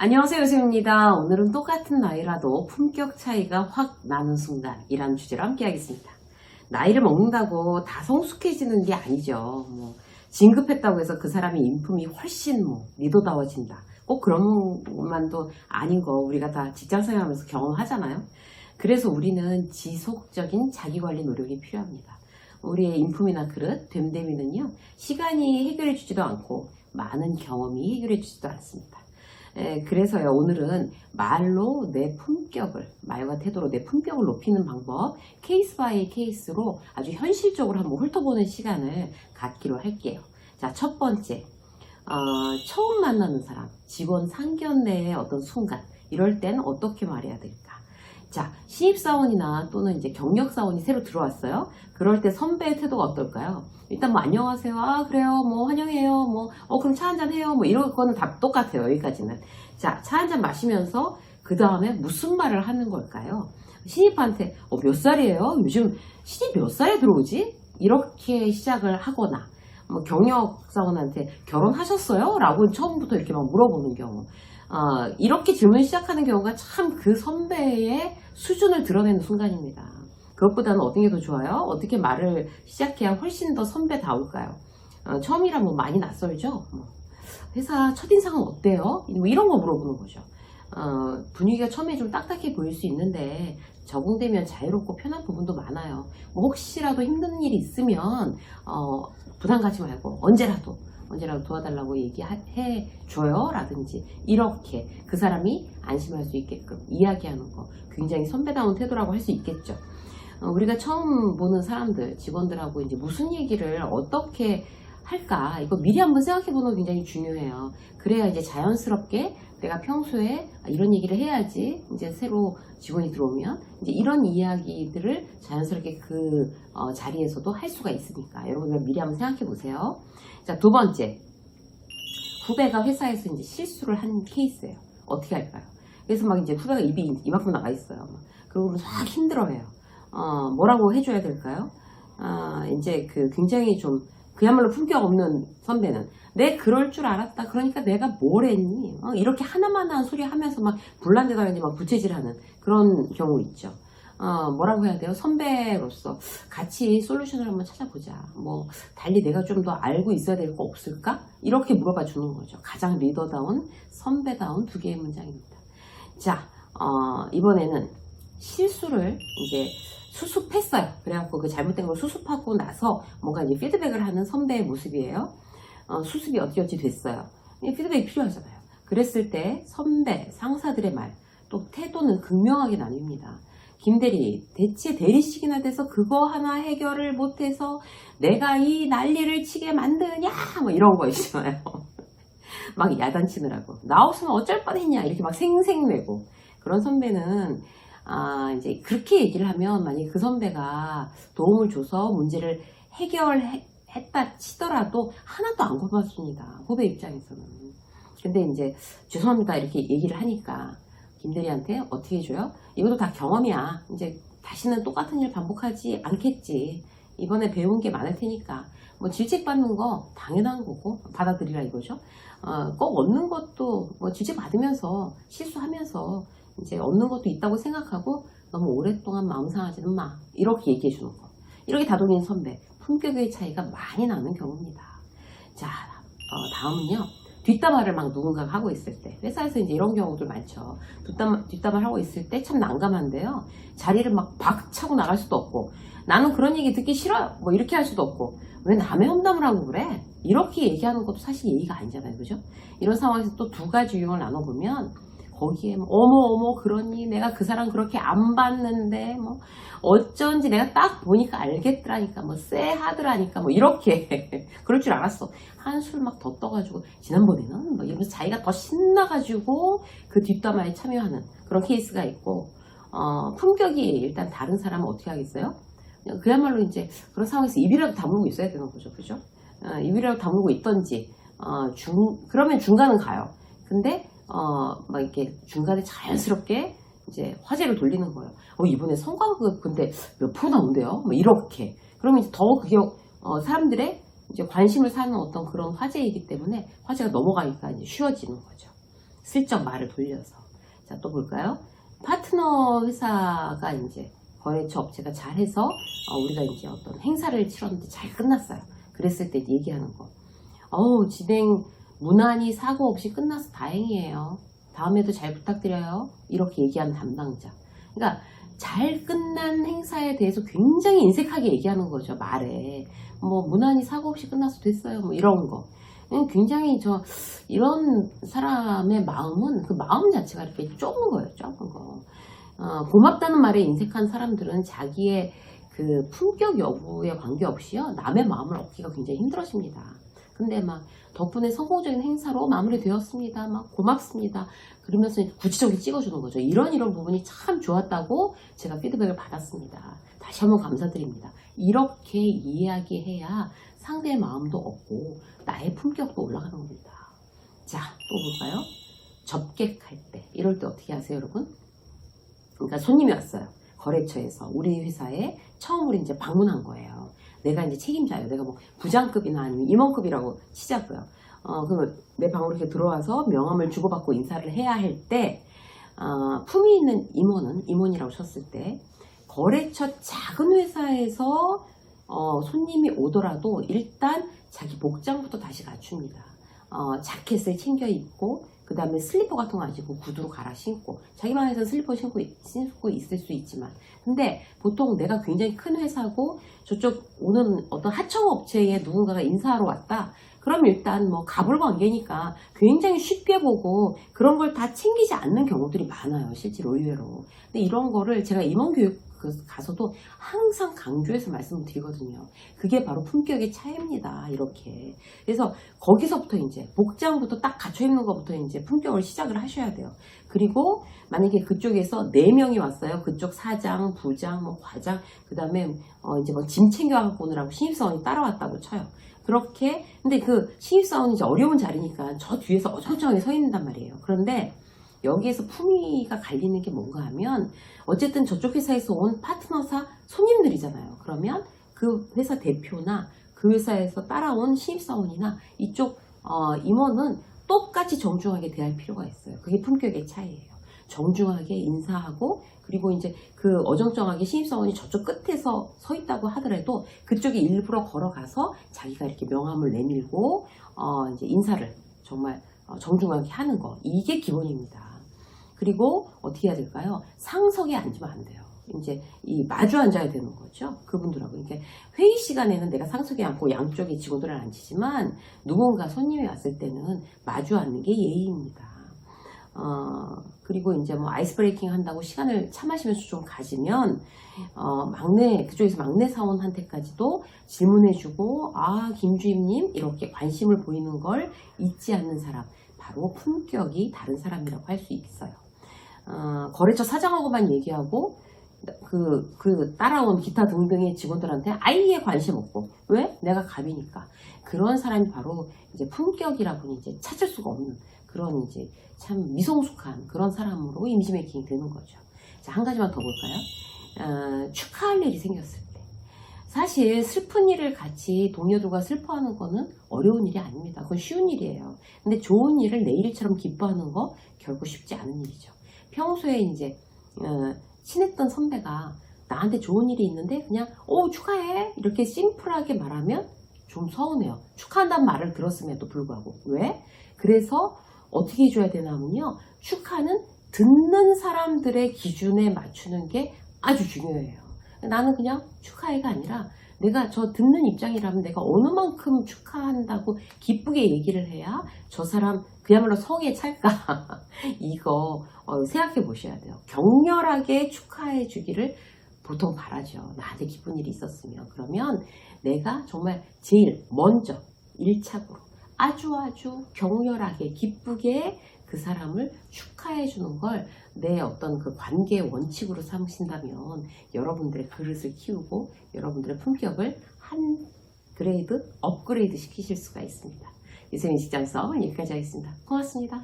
안녕하세요, 요셉입니다. 오늘은 똑같은 나이라도 품격 차이가 확 나는 순간이라는 주제로 함께 하겠습니다. 나이를 먹는다고 다 성숙해지는 게 아니죠. 진급했다고 해서 그 사람의 인품이 훨씬 리더다워진다. 꼭 그런 것만도 아닌 거 우리가 다 직장생활 하면서 경험하잖아요. 그래서 우리는 지속적인 자기관리 노력이 필요합니다. 우리의 인품이나 그릇, 됨됨이는요, 시간이 해결해 주지도 않고 많은 경험이 해결해 주지도 않습니다. 그래서요, 오늘은 말로 내 품격을, 말과 태도로 내 품격을 높이는 방법, 케이스 바이 케이스로 아주 현실적으로 한번 훑어보는 시간을 갖기로 할게요. 자, 첫 번째, 처음 만나는 사람, 직원 상견례의 어떤 순간, 이럴 땐 어떻게 말해야 될까? 자, 신입사원이나 또는 이제 경력사원이 새로 들어왔어요. 그럴 때 선배의 태도가 어떨까요? 일단 안녕하세요. 그래요. 환영해요. 그럼 차 한잔 해요. 이런 거는 다 똑같아요. 여기까지는. 자, 차 한잔 마시면서 그 다음에 무슨 말을 하는 걸까요? 신입한테 몇 살이에요? 요즘 신입 몇 살에 들어오지? 이렇게 시작을 하거나 경력사원한테 결혼하셨어요? 라고 처음부터 이렇게 물어보는 경우. 이렇게 질문 시작하는 경우가 참 그 선배의 수준을 드러내는 순간입니다. 그것보다는 어떤 게 더 좋아요? 어떻게 말을 시작해야 훨씬 더 선배다울까요? 처음이라 많이 낯설죠? 회사 첫인상은 어때요? 이런 거 물어보는 거죠. 분위기가 처음에 좀 딱딱해 보일 수 있는데 적응되면 자유롭고 편한 부분도 많아요. 혹시라도 힘든 일이 있으면 부담 갖지 말고 언제라도 도와달라고 얘기해줘요 라든지, 이렇게 그 사람이 안심할 수 있게끔 이야기하는 거 굉장히 선배다운 태도라고 할 수 있겠죠. 우리가 처음 보는 사람들, 직원들하고 이제 무슨 얘기를 어떻게 할까, 이거 미리 한번 생각해 보는 거 굉장히 중요해요. 그래야 이제 자연스럽게 내가 평소에 이런 얘기를 해야지, 이제 새로 직원이 들어오면 이제 이런 이야기들을 자연스럽게 그 자리에서도 할 수가 있으니까 여러분들 미리 한번 생각해 보세요. 자, 두 번째, 후배가 회사에서 이제 실수를 한 케이스예요. 어떻게 할까요? 그래서 이제 후배가 입이 이만큼 나가 있어요. 그러고 막 힘들어해요. 뭐라고 해줘야 될까요? 이제 굉장히 좀 그야말로 품격 없는 선배는 내 그럴 줄 알았다. 그러니까 내가 뭘 했니? 이렇게 하나마나한 소리 하면서 불난데다가 이제 부채질하는 그런 경우 있죠. 뭐라고 해야 돼요? 선배로서 같이 솔루션을 한번 찾아보자. 달리 내가 좀 더 알고 있어야 될 거 없을까? 이렇게 물어봐 주는 거죠. 가장 리더다운, 선배다운 두 개의 문장입니다. 자, 이번에는 실수를 이제 수습했어요. 그래갖고 그 잘못된 걸 수습하고 나서 뭔가 이제 피드백을 하는 선배의 모습이에요. 수습이 어찌어찌 됐어요. 피드백이 필요하잖아요. 그랬을 때 선배, 상사들의 말, 또 태도는 극명하게 나뉩니다. 김대리, 대체 대리식이나 돼서 그거 하나 해결을 못해서 내가 이 난리를 치게 만드냐? 이런 거 있잖아요. 막 야단치느라고. 나 없으면 어쩔 뻔했냐? 이렇게 생색내고. 그런 선배는 이제 그렇게 얘기를 하면 만약에 그 선배가 도움을 줘서 문제를 해결했다 치더라도 하나도 안 고맙습니다. 후배 입장에서는. 근데 이제 죄송합니다 이렇게 얘기를 하니까 김대리한테 어떻게 해줘요? 이것도 다 경험이야. 이제 다시는 똑같은 일 반복하지 않겠지. 이번에 배운 게 많을 테니까. 질책받는 거 당연한 거고 받아들이라 이거죠. 꼭 얻는 것도 질책 받으면서 실수하면서 이제 얻는 것도 있다고 생각하고 너무 오랫동안 마음 상하지는 마. 이렇게 얘기해 주는 거. 이렇게 다독이는 선배. 품격의 차이가 많이 나는 경우입니다. 자, 다음은요. 뒷담화를 누군가가 하고 있을 때. 회사에서 이제 이런 경우들 많죠. 뒷담화를 하고 있을 때 참 난감한데요. 자리를 박차고 나갈 수도 없고, 나는 그런 얘기 듣기 싫어요. 이렇게 할 수도 없고, 왜 남의 험담을 하고 그래? 이렇게 얘기하는 것도 사실 예의가 아니잖아요. 그죠? 이런 상황에서 또 두 가지 유형을 나눠보면, 거기에 어머 그러니 내가 그 사람 그렇게 안 봤는데 어쩐지 내가 딱 보니까 알겠더라니까 쎄하더라니까 이렇게 그럴 줄 알았어. 한술 더 떠가지고 지난번에는 이러면서 자기가 더 신나가지고 그 뒷담화에 참여하는 그런 케이스가 있고, 품격이 일단 다른 사람은 어떻게 하겠어요? 그야말로 이제 그런 상황에서 입이라도 다물고 있어야 되는 거죠. 그죠? 입이라도 다물고 있던지 그러면 중간은 가요. 근데 이렇게 중간에 자연스럽게 이제 화제를 돌리는 거예요. 이번에 성과급 근데 몇 프로 나온대요? 이렇게. 그러면 이제 더 그게 사람들의 이제 관심을 사는 어떤 그런 화제이기 때문에 화제가 넘어가니까 이제 쉬워지는 거죠. 슬쩍 말을 돌려서. 자, 또 볼까요? 파트너 회사가 이제 거래처 업체가 잘해서 우리가 이제 어떤 행사를 치렀는데 잘 끝났어요. 그랬을 때 얘기하는 거. 진행 무난히 사고 없이 끝나서 다행이에요. 다음에도 잘 부탁드려요. 이렇게 얘기하는 담당자. 그러니까 잘 끝난 행사에 대해서 굉장히 인색하게 얘기하는 거죠. 말에. 뭐 무난히 사고 없이 끝나서 됐어요. 뭐 이런 거. 굉장히 이런 사람의 마음은 그 마음 자체가 이렇게 좁은 거예요. 좁은 거. 고맙다는 말에 인색한 사람들은 자기의 그 품격 여부에 관계없이요. 남의 마음을 얻기가 굉장히 힘들어집니다. 근데 막 덕분에 성공적인 행사로 마무리되었습니다. 막 고맙습니다. 그러면서 구체적으로 찍어주는 거죠. 이런 부분이 참 좋았다고 제가 피드백을 받았습니다. 다시 한번 감사드립니다. 이렇게 이야기해야 상대의 마음도 얻고 나의 품격도 올라가는 겁니다. 자, 또 볼까요? 접객할 때. 이럴 때 어떻게 하세요, 여러분? 그러니까 손님이 왔어요. 거래처에서 우리 회사에 처음으로 이제 방문한 거예요. 내가 이제 책임자예요. 내가 뭐 부장급이나 아니면 임원급이라고 치자고요. 그럼 내 방으로 이렇게 들어와서 명함을 주고받고 인사를 해야 할 때, 품위 있는 임원이라고 쳤을 때, 거래처 작은 회사에서 손님이 오더라도 일단 자기 복장부터 다시 갖춥니다. 자켓을 챙겨 입고, 그 다음에 슬리퍼 같은 거 가지고 구두로 갈아 신고, 자기 방에서 슬리퍼 신고 있을 수 있지만, 근데 보통 내가 굉장히 큰 회사고 저쪽 오는 어떤 하청업체에 누군가가 인사하러 왔다, 그럼 일단 뭐 가불 관계니까 굉장히 쉽게 보고 그런 걸 다 챙기지 않는 경우들이 많아요. 실제로 의외로. 근데 이런 거를 제가 임원교육 가서도 항상 강조해서 말씀을 드리거든요. 그게 바로 품격의 차이입니다. 이렇게. 그래서 거기서부터 이제 복장부터 딱 갖춰 입는 것부터 이제 품격을 시작을 하셔야 돼요. 그리고 만약에 그쪽에서 4명이 왔어요. 그쪽 사장, 부장, 뭐 과장, 그 다음에 이제 뭐 짐 챙겨갖고 오느라고 신입사원이 따라왔다고 쳐요. 그렇게. 근데 그 신입사원이 이제 어려운 자리니까 저 뒤에서 어정쩡하게 서 있는단 말이에요. 그런데 여기에서 품위가 갈리는 게 뭔가 하면, 어쨌든 저쪽 회사에서 온 파트너사 손님들이잖아요. 그러면 그 회사 대표나 그 회사에서 따라온 신입사원이나 이쪽 임원은 똑같이 정중하게 대할 필요가 있어요. 그게 품격의 차이예요. 정중하게 인사하고, 그리고 이제 그 어정쩡하게 신입사원이 저쪽 끝에서 서 있다고 하더라도 그쪽에 일부러 걸어가서 자기가 이렇게 명함을 내밀고 이제 인사를 정말 정중하게 하는 거, 이게 기본입니다. 그리고 어떻게 해야 될까요? 상석에 앉으면 안 돼요. 이제 마주 앉아야 되는 거죠. 그분들하고. 그러니까 회의 시간에는 내가 상석에 앉고 양쪽에 직원들을 앉히지만, 누군가 손님이 왔을 때는 마주 앉는 게 예의입니다. 그리고 이제 뭐 아이스 브레이킹 한다고 시간을 차 마시면서 좀 가지면, 그쪽에서 막내 사원한테까지도 질문해주고, 김주임님, 이렇게 관심을 보이는 걸 잊지 않는 사람, 바로 품격이 다른 사람이라고 할 수 있어요. 거래처 사장하고만 얘기하고, 따라온 기타 등등의 직원들한테 아예 관심 없고, 왜? 내가 갑이니까. 그런 사람이 바로 이제 품격이라고는 이제 찾을 수가 없는 그런 이제 참 미성숙한 그런 사람으로 이미지 메이킹이 되는 거죠. 자, 한 가지만 더 볼까요? 축하할 일이 생겼을 때. 사실 슬픈 일을 같이 동료들과 슬퍼하는 거는 어려운 일이 아닙니다. 그건 쉬운 일이에요. 근데 좋은 일을 내 일처럼 기뻐하는 거 결코 쉽지 않은 일이죠. 평소에 이제 친했던 선배가 나한테 좋은 일이 있는데 그냥 축하해 이렇게 심플하게 말하면 좀 서운해요. 축하한다는 말을 들었음에도 불구하고. 왜? 그래서 어떻게 해줘야 되나 하면요, 축하는 듣는 사람들의 기준에 맞추는 게 아주 중요해요. 나는 그냥 축하해가 아니라, 내가 저 듣는 입장이라면 내가 어느 만큼 축하한다고 기쁘게 얘기를 해야 저 사람 그야말로 성에 찰까. 이거 생각해 보셔야 돼요. 격렬하게 축하해 주기를 보통 바라죠. 나한테 기쁜 일이 있었으면. 그러면 내가 정말 제일 먼저 1차적으로 아주 격렬하게 기쁘게 그 사람을 축하해 주는 걸 내 어떤 그 관계의 원칙으로 삼으신다면, 여러분들의 그릇을 키우고 여러분들의 품격을 한 그레이드 업그레이드 시키실 수가 있습니다. 유세민 직장서 여기까지 하겠습니다. 고맙습니다.